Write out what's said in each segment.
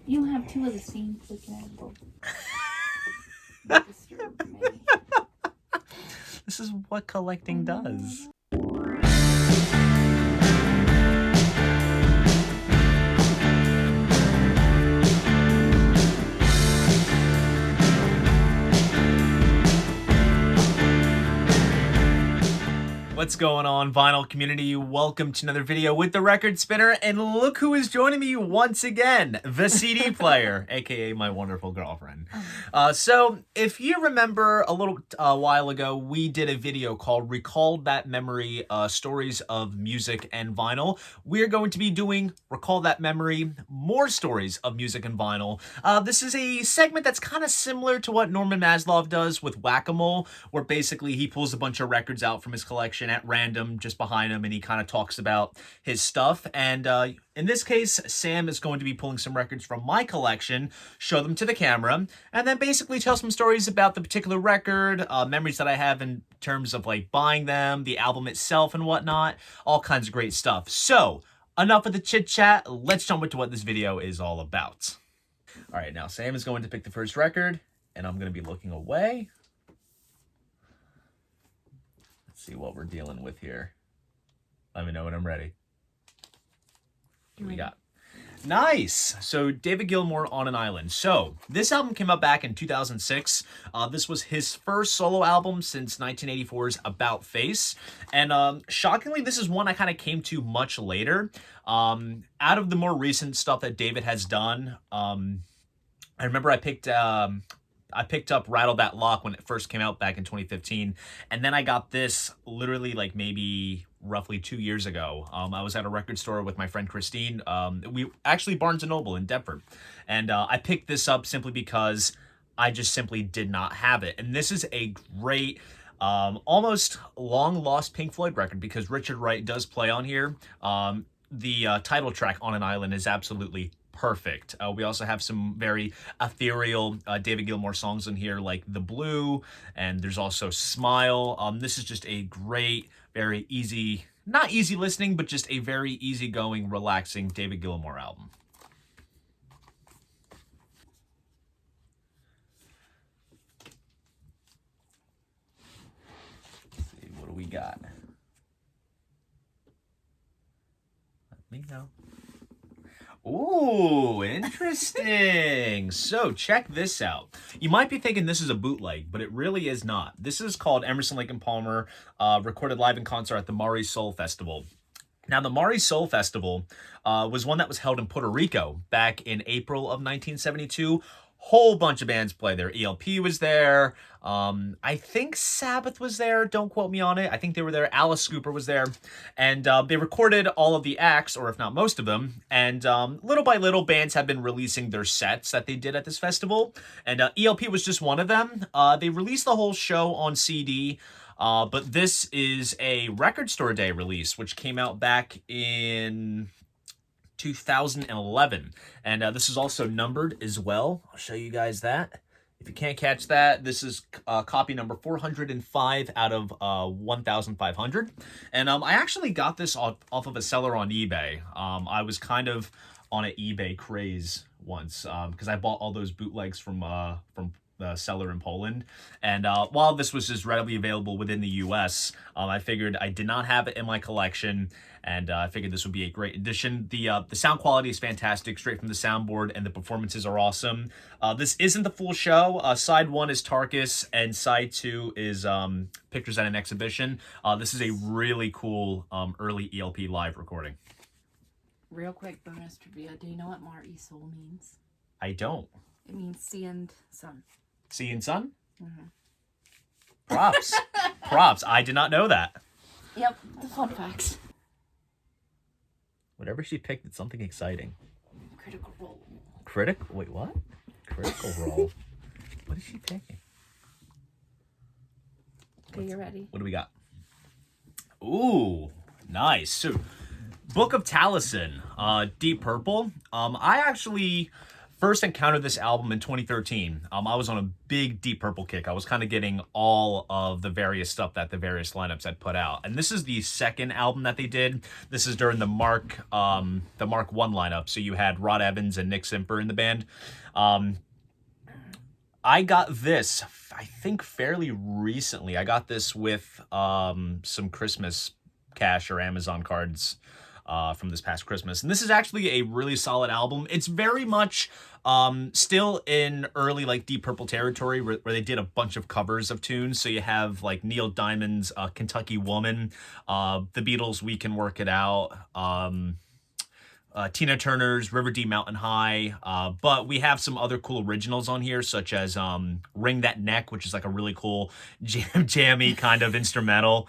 You have two of the same freaking angle. Don't disturb me. This is what collecting does. What's going on, vinyl community? Welcome to another video with the Record Spinner, and look who is joining me once again, the CD player, aka my wonderful girlfriend. So if you remember a little while ago, we did a video called Recall That Memory, Stories of Music and Vinyl. We're going to be doing Recall That Memory, more stories of music and vinyl. This is a segment that's kind of similar to what Norman Maslov does with Whack-A-Mole, where basically he pulls a bunch of records out from his collection at random just behind him, and he kind of talks about his stuff. And in this case, Sam is going to be pulling some records from my collection, show them to the camera, and then basically tell some stories about the particular record, memories that I have in terms of like buying them, the album itself and whatnot, all kinds of great stuff. So enough of the chit chat, let's jump into what this video is all about. All right, now Sam is going to pick the first record, and I'm going to be looking away. See what we're dealing with here. Let me know when I'm ready. What we got? Nice! So David Gilmour, On an Island. So this album came out back in 2006. This was his first solo album since 1984's About Face. And shockingly, this is one I kind of came to much later. Out of the more recent stuff that David has done, I remember I picked up Rattle That Lock when it first came out back in 2015. And then I got this literally like maybe roughly 2 years ago. I was at a record store with my friend Christine. We actually Barnes & Noble in Denver. And I picked this up simply because I just simply did not have it. And this is a great, almost long lost Pink Floyd record because Richard Wright does play on here. The title track, On an Island, is absolutely perfect. We also have some very ethereal David Gilmour songs in here like The Blue, and there's also Smile. This is just a great, very easy, not easy listening, but just a very easygoing, relaxing David Gilmour album. Let's see, what do we got? Let me know. Ooh, interesting. So check this out. You might be thinking this is a bootleg, but it really is not. This is called Emerson, Lake and Palmer, recorded live in concert at the Maury Soul Festival. Now, the Maury Soul Festival was one that was held in Puerto Rico back in April of 1972. Whole bunch of bands play there. ELP was there. I think Sabbath was there. Don't quote me on it. I think they were there. Alice Cooper was there. And they recorded all of the acts, or if not most of them. And little by little, bands have been releasing their sets that they did at this festival. And ELP was just one of them. They released the whole show on CD. But this is a Record Store Day release, which came out back in 2011, and this is also numbered as well. I'll show you guys that. If you can't catch that, this is copy number 405 out of 1,500. And I actually got this off of a seller on eBay. I was kind of on an eBay craze once because I bought all those bootlegs from the seller in Poland. And while this was just readily available within the US, I figured I did not have it in my collection, and I figured this would be a great addition. The sound quality is fantastic, straight from the soundboard, and the performances are awesome. This isn't the full show. Side 1 is Tarkus, and Side 2 is Pictures at an Exhibition. This is a really cool early ELP live recording. Real quick bonus trivia. Do you know what Mar-E Sol means? I don't. It means sea and sun. Sea and sun? Mm-hmm. Props. Props. I did not know that. Yep, the fun facts. Whatever she picked, it's something exciting. Critical Role. Wait, what? Critical Role. What is she picking? Okay, you ready? What do we got? Ooh, nice. So, Book of Taliesyn, Deep Purple. I actually first encountered this album in 2013. I was on a big Deep Purple kick. I was kind of getting all of the various stuff that the various lineups had put out. And this is the second album that they did. This is during the Mark 1 lineup. So you had Rod Evans and Nick Simper in the band. I got this, I think, fairly recently. I got this with some Christmas cash or Amazon cards from this past Christmas. And this is actually a really solid album. It's very much still in early like Deep Purple territory where they did a bunch of covers of tunes. So you have like Neil Diamond's Kentucky Woman, the Beatles' We Can Work It Out, Tina Turner's River Deep Mountain High, but we have some other cool originals on here, such as Ring That Neck, which is like a really cool jammy kind of instrumental.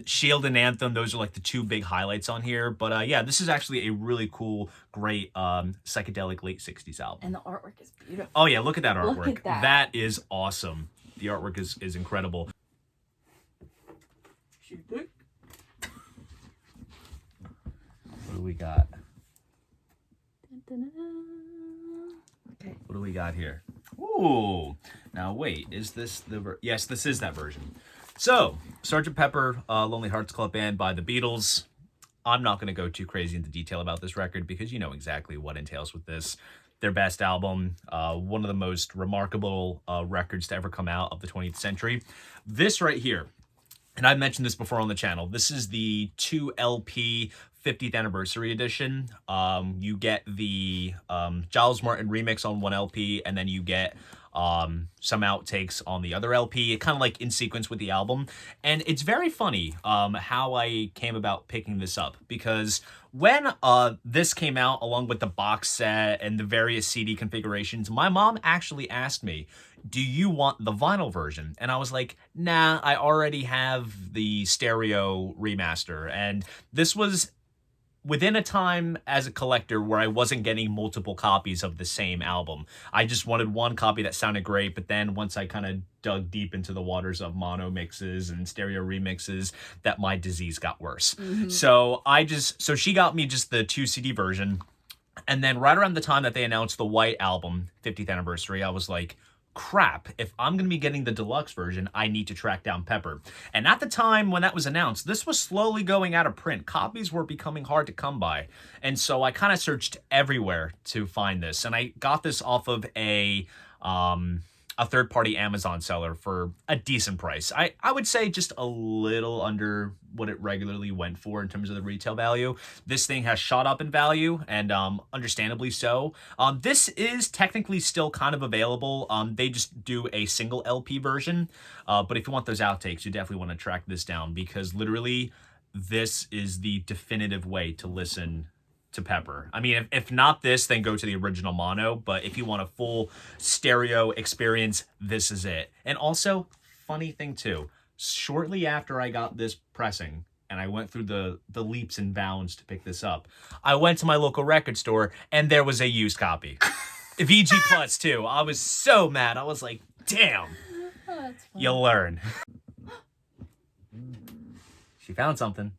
Shield and Anthem, those are like the two big highlights on here. But yeah, this is actually a really cool, great psychedelic late 60s album. And the artwork is beautiful. Oh yeah, look at that artwork. Look at that. That is awesome. The artwork is incredible. What do we got? Okay. What do we got here? Ooh. Now wait, is this the yes, this is that version. So, Sgt. Pepper, Lonely Hearts Club Band by the Beatles. I'm not going to go too crazy into detail about this record because you know exactly what entails with this. Their best album, one of the most remarkable records to ever come out of the 20th century. This right here, and I've mentioned this before on the channel, this is the 2 LP 50th anniversary edition. You get the Giles Martin remix on 1 LP, and then you get some outtakes on the other LP, kind of like in sequence with the album. And it's very funny how I came about picking this up, because when this came out along with the box set and the various CD configurations, my mom actually asked me, do you want the vinyl version? And I was like, nah, I already have the stereo remaster. And this was within a time as a collector where I wasn't getting multiple copies of the same album. I just wanted one copy that sounded great, but then once I kind of dug deep into the waters of mono mixes and stereo remixes, that my disease got worse. Mm-hmm. So she got me just the 2 CD version. And then right around the time that they announced the White Album 50th anniversary, I was like, crap, if I'm going to be getting the deluxe version, I need to track down Pepper. And at the time when that was announced, this was slowly going out of print. Copies were becoming hard to come by. And so I kind of searched everywhere to find this. And I got this off of a third-party Amazon seller for a decent price. I would say just a little under what it regularly went for in terms of the retail value. This thing has shot up in value, and understandably so. This is technically still kind of available. They just do a single LP version, but if you want those outtakes, you definitely want to track this down, because literally this is the definitive way to listen to Pepper. I mean, if not this, then go to the original mono, but if you want a full stereo experience, this is it. And also, funny thing too, shortly after I got this pressing, and I went through the leaps and bounds to pick this up, I went to my local record store, and there was a used copy. VG Plus too. I was so mad. I was like, damn. Oh, that's funny. You'll learn. She found something.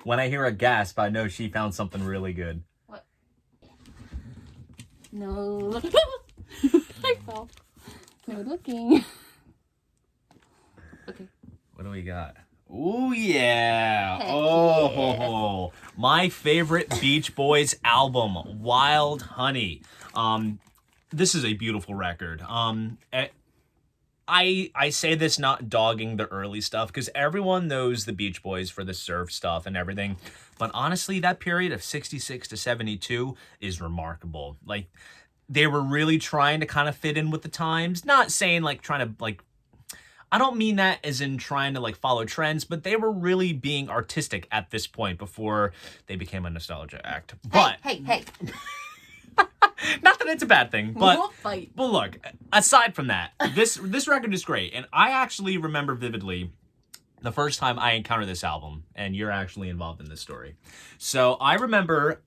When I hear a gasp, I know she found something really good. What? No. I fell. No looking. Okay. What do we got? Ooh, yeah. Heck Oh, yeah. My favorite Beach Boys album, Wild Honey. This is a beautiful record. I say this not dogging the early stuff, because everyone knows the Beach Boys for the surf stuff and everything. But honestly, that period of 66 to 72 is remarkable. Like, they were really trying to kind of fit in with the times. Not saying like trying to like, I don't mean that as in trying to like follow trends, but they were really being artistic at this point before they became a nostalgia act. But Hey. not that it's a bad thing, We but won't fight. But look, aside from that, this record is great, and I actually remember vividly the first time I encountered this album, and you're actually involved in this story. So I remember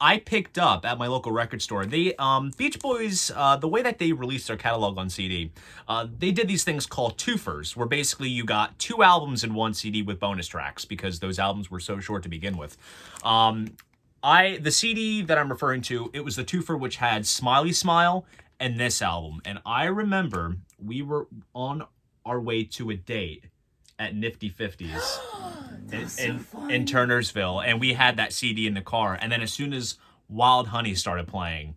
I picked up at my local record store, the Beach Boys, the way that they released their catalog on CD, they did these things called twofers, where basically you got 2 albums in one CD with bonus tracks, because those albums were so short to begin with. the CD that I'm referring to, it was the twofer which had Smiley Smile and this album. And I remember we were on our way to a date at Nifty 50s in Turnersville, and we had that CD in the car. And then as soon as Wild Honey started playing,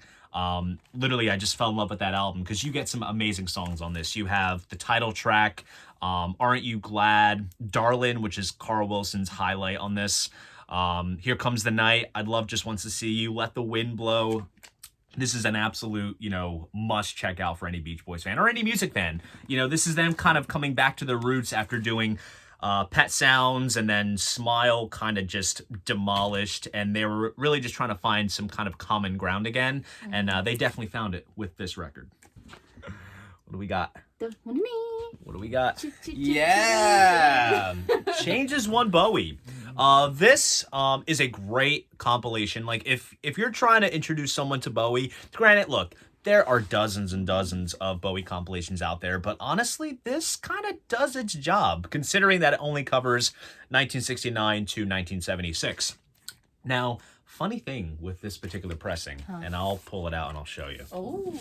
literally I just fell in love with that album because you get some amazing songs on this. You have the title track, Aren't You Glad, Darlin', which is Carl Wilson's highlight on this. Here Comes the Night, I'd Love Just Wants to See You, Let the Wind Blow. This is an absolute, must check out for any Beach Boys fan or any music fan. This is them kind of coming back to their roots after doing Pet Sounds, and then Smile kind of just demolished, and they were really just trying to find some kind of common ground again, and they definitely found it with this record. What do we got? What do we got? Yeah! Changesone Bowie. This is a great compilation. Like, if you're trying to introduce someone to Bowie, granted, look, there are dozens and dozens of Bowie compilations out there, but honestly, this kind of does its job, considering that it only covers 1969 to 1976. Now, funny thing with this particular pressing, and I'll pull it out and I'll show you. Oh.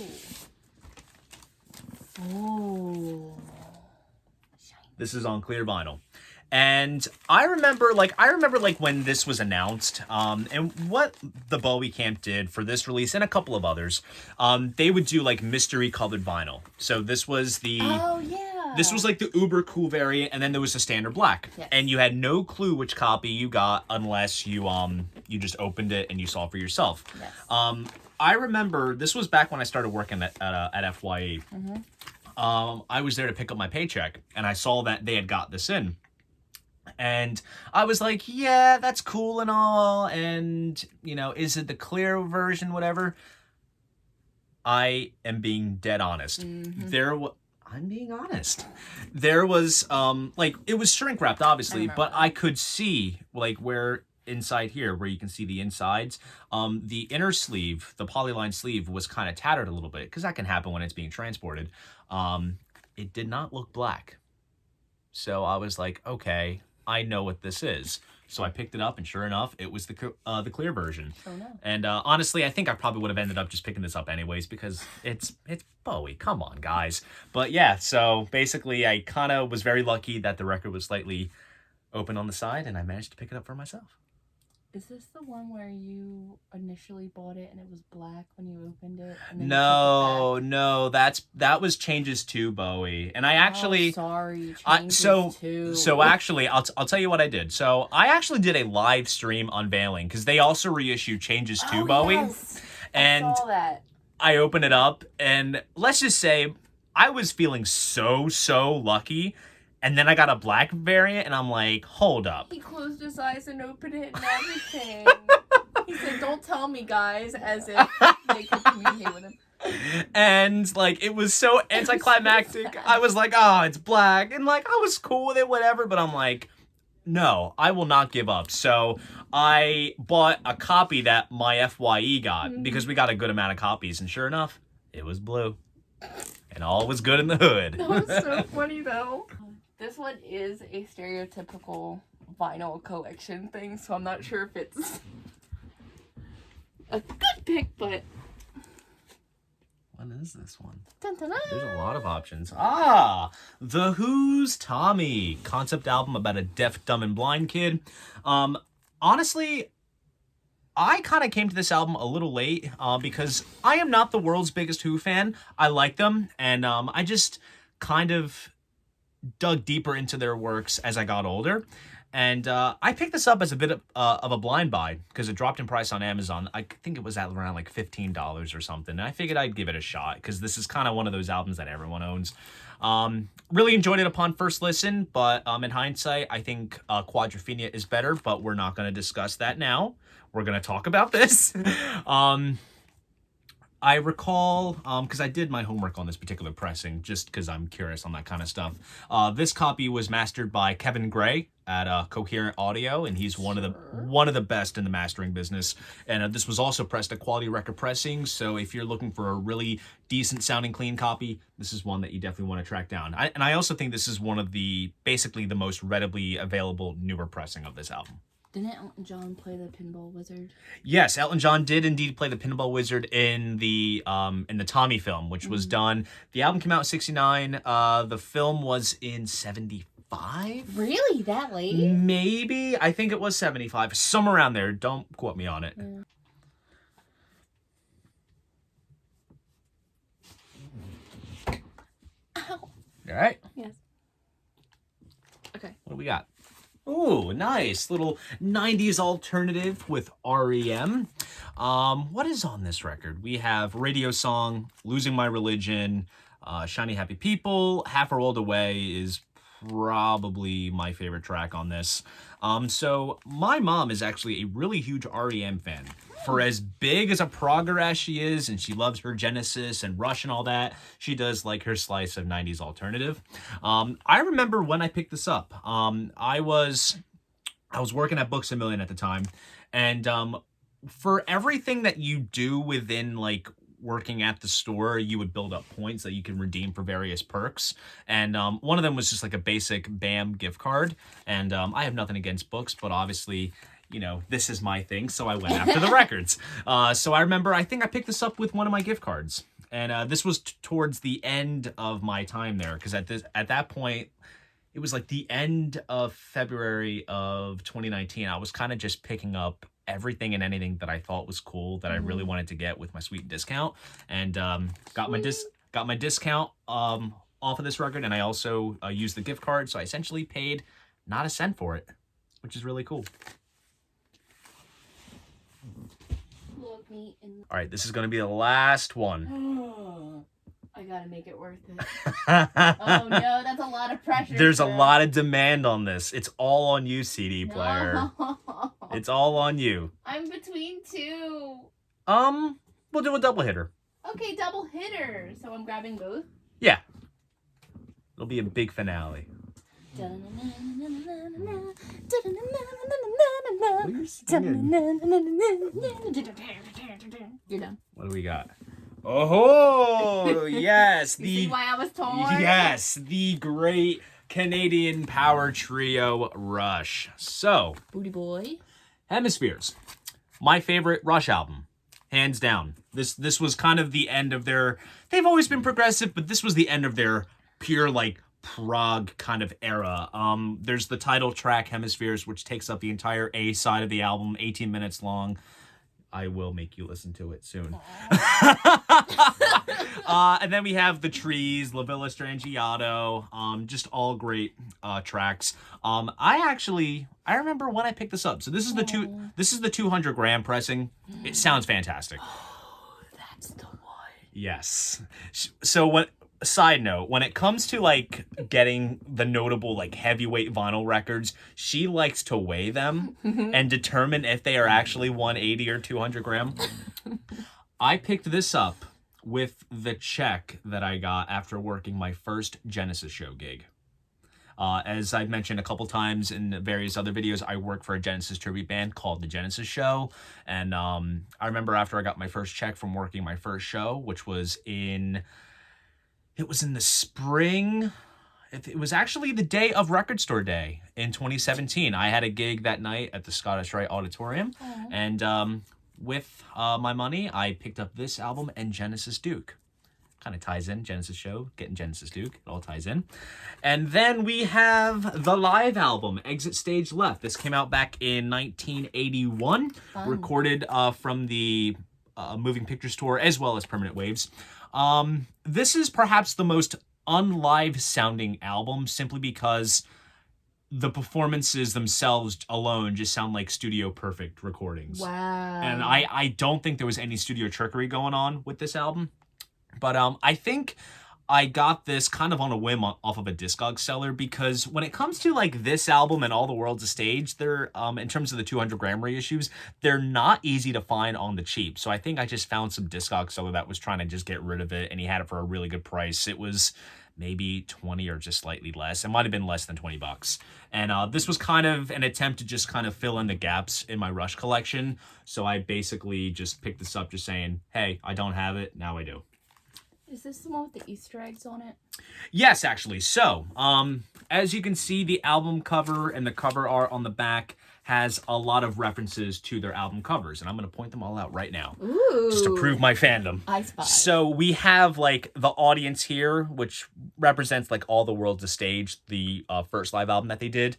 This is on clear vinyl. And I remember when this was announced, and what the Bowie camp did for this release and a couple of others, they would do like mystery colored vinyl. So this was this was like the uber cool variant, and then there was the standard black. Yes. And you had no clue which copy you got unless you just opened it and you saw for yourself. Yes. I remember this was back when I started working at FYE. I was there to pick up my paycheck, and I saw that they had got this in. And I was like, yeah, that's cool and all. And, is it the clear version, whatever? I am being dead honest. I'm being honest. There was, it was shrink wrapped, obviously, but I could see, where inside here, where you can see the insides, the inner sleeve, the polyline sleeve, was kind of tattered a little bit, because that can happen when it's being transported. It did not look black. So I was like, okay, I know what this is. So I picked it up, and sure enough, it was the clear version. Oh, no. And honestly, I think I probably would have ended up just picking this up anyways, because it's Bowie. Come on, guys. But yeah, so basically, I kind of was very lucky that the record was slightly open on the side, and I managed to pick it up for myself. Is this the one where you initially bought it and it was black when you opened it? And then no, that was Changes to Bowie, and I actually So actually, I'll tell you what I did. So I actually did a live stream unveiling, because they also reissued Changes to Bowie, and I saw that. I opened it up, and let's just say I was feeling so lucky. And then I got a black variant, and I'm like, hold up. He closed his eyes and opened it and everything. He said, don't tell me, guys, as if they could communicate with him. And, it was so anticlimactic. I was like, oh, it's black. And, I was cool with it, whatever. But I'm like, no, I will not give up. So I bought a copy that my FYE got, because we got a good amount of copies. And sure enough, it was blue. And all was good in the hood. That was so funny, though. This one is a stereotypical vinyl collection thing, so I'm not sure if it's a good pick, but... What is this one? Dun, dun, dun. There's a lot of options. The Who's Tommy. Concept album about a deaf, dumb, and blind kid. Honestly, I kind of came to this album a little late, because I am not the world's biggest Who fan. I like them, and I just kind of dug deeper into their works as I got older, and I picked this up as a bit of a blind buy, because it dropped in price on Amazon. I think it was at around $15 or something, and I figured I'd give it a shot, because this is kind of one of those albums that everyone owns. Really enjoyed it upon first listen, but in hindsight, I think Quadrophenia is better, but we're not going to discuss that now. We're going to talk about this. I recall, because I did my homework on this particular pressing, just because I'm curious on that kind of stuff. This copy was mastered by Kevin Gray at Coherent Audio, and he's one of the best in the mastering business. And this was also pressed at Quality Record Pressing, so if you're looking for a really decent sounding clean copy, this is one that you definitely want to track down. And I also think this is one of basically the most readily available newer pressing of this album. Didn't Elton John play the Pinball Wizard? Yes, Elton John did indeed play the Pinball Wizard in the Tommy film, which was done. The album came out in 69. The film was in 75. Really? That late? Maybe. I think it was 75. Somewhere around there. Don't quote me on it. Yeah. Ow. All right. Yes. Okay. What do we got? Ooh, nice. Little 90s alternative with R.E.M. What is on this record? We have Radio Song, Losing My Religion, Shiny Happy People, Half a World Away is probably my favorite track on this. So my mom is actually a really huge R.E.M. fan. For as big as a progger as she is, and she loves her Genesis and Rush and all that, she does like her slice of 90s alternative. I remember when I picked this up. I was working at Books A Million at the time, and for everything that you do within like working at the store, you would build up points that you can redeem for various perks. And one of them was just like a basic BAM gift card. And I have nothing against books, but obviously, you know, this is my thing, so I went after the records. So I remember, I think I picked this up with one of my gift cards. And this was towards the end of my time there, because at that point, it was like the end of February of 2019. I was kind of just picking up everything and anything that I thought was cool that I really wanted to get with my sweet discount, and got my discount off of this record, and I also used the gift card, so I essentially paid not a cent for it, which is really cool. Look me in. All right, this is going to be the last one. I gotta make it worth it. Oh no, that's a lot of pressure. There's a lot of demand on this. It's all on you, CD player. No. It's all on you. I'm between two. We'll do a double hitter. Okay, double hitter. So I'm grabbing both? Yeah. It'll be a big finale. What are you singing? You're done. What do we got? Oh, yes. You see why I was torn? Yes, the great Canadian power trio Rush. So, Booty boy. Hemispheres. My favorite Rush album. Hands down. This was kind of the end of their... They've always been progressive, but this was the end of their pure, like, prog kind of era. There's the title track, Hemispheres, which takes up the entire A side of the album, 18 minutes long. I will make you listen to it soon. And then we have The Trees, La Villa Strangiato, just all great tracks. I remember when I picked this up. So this is the 200 gram pressing. It sounds fantastic. Oh, that's the one. Yes. So side note, when it comes to like getting the notable like heavyweight vinyl records, she likes to weigh them and determine if they are actually 180 or 200 gram. I picked this up with the check that I got after working my first Genesis show gig. As I've mentioned a couple times in various other videos, I work for a Genesis tribute band called The Genesis Show. And I remember after I got my first check from working my first show, which was in the spring. It was actually the day of Record Store Day in 2017. I had a gig that night at the Scottish Rite Auditorium. Aww. And with my money, I picked up this album and Genesis Duke. Kind of ties in, Genesis Show, getting Genesis Duke. It all ties in. And then we have the live album, Exit Stage Left. This came out back in 1981. Fun. Recorded from the Moving Pictures Tour as well as Permanent Waves. This is perhaps the most unlive sounding album simply because the performances themselves alone just sound like studio perfect recordings. Wow. And I don't think there was any studio trickery going on with this album. But I think I got this kind of on a whim off of a Discog seller, because when it comes to like this album and All the World's a Stage, they're in terms of the 200 gram reissues, they're not easy to find on the cheap. So I think I just found some Discog seller that was trying to just get rid of it, and he had it for a really good price. It was maybe 20 or just slightly less. It might have been less than $20. And this was kind of an attempt to just kind of fill in the gaps in my Rush collection. So I basically just picked this up just saying, hey, I don't have it, now I do. Is this the one with the Easter eggs on it? Yes, actually. So, as you can see, the album cover and the cover art on the back has a lot of references to their album covers, and I'm going to point them all out right now. Ooh. Just to prove my fandom. I spy. So we have like the audience here, which represents like All the World's a Stage, the first live album that they did.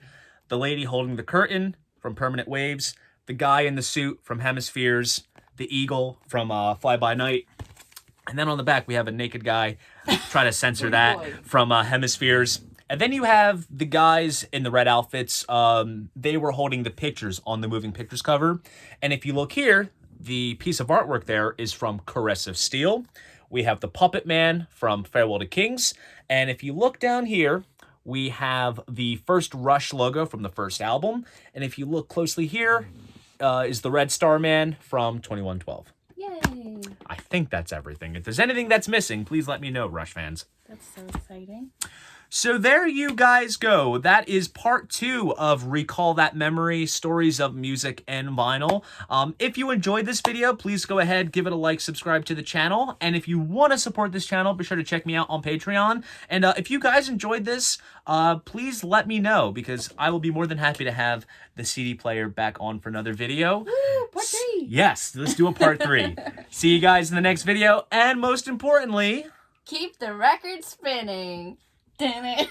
The lady holding the curtain from Permanent Waves. The guy in the suit from Hemispheres. The eagle from Fly By Night. And then on the back, we have a naked guy. Try to censor that from Hemispheres. And then you have the guys in the red outfits. They were holding the pictures on the Moving Pictures cover. And if you look here, the piece of artwork there is from Caress of Steel. We have the Puppet Man from Farewell to Kings. And if you look down here, we have the first Rush logo from the first album. And if you look closely here, is the Red Star Man from 2112. Yay. I think that's everything. If there's anything that's missing, please let me know, Rush fans. That's so exciting. So there you guys go. That is part 2 of Recall That Memory, Stories of Music and Vinyl. If you enjoyed this video, please go ahead, give it a like, subscribe to the channel. And if you want to support this channel, be sure to check me out on Patreon. And if you guys enjoyed this, please let me know, because I will be more than happy to have the CD player back on for another video. Woo, part 3. Yes, let's do a part 3. See you guys in the next video. And most importantly, keep the record spinning. Damn it.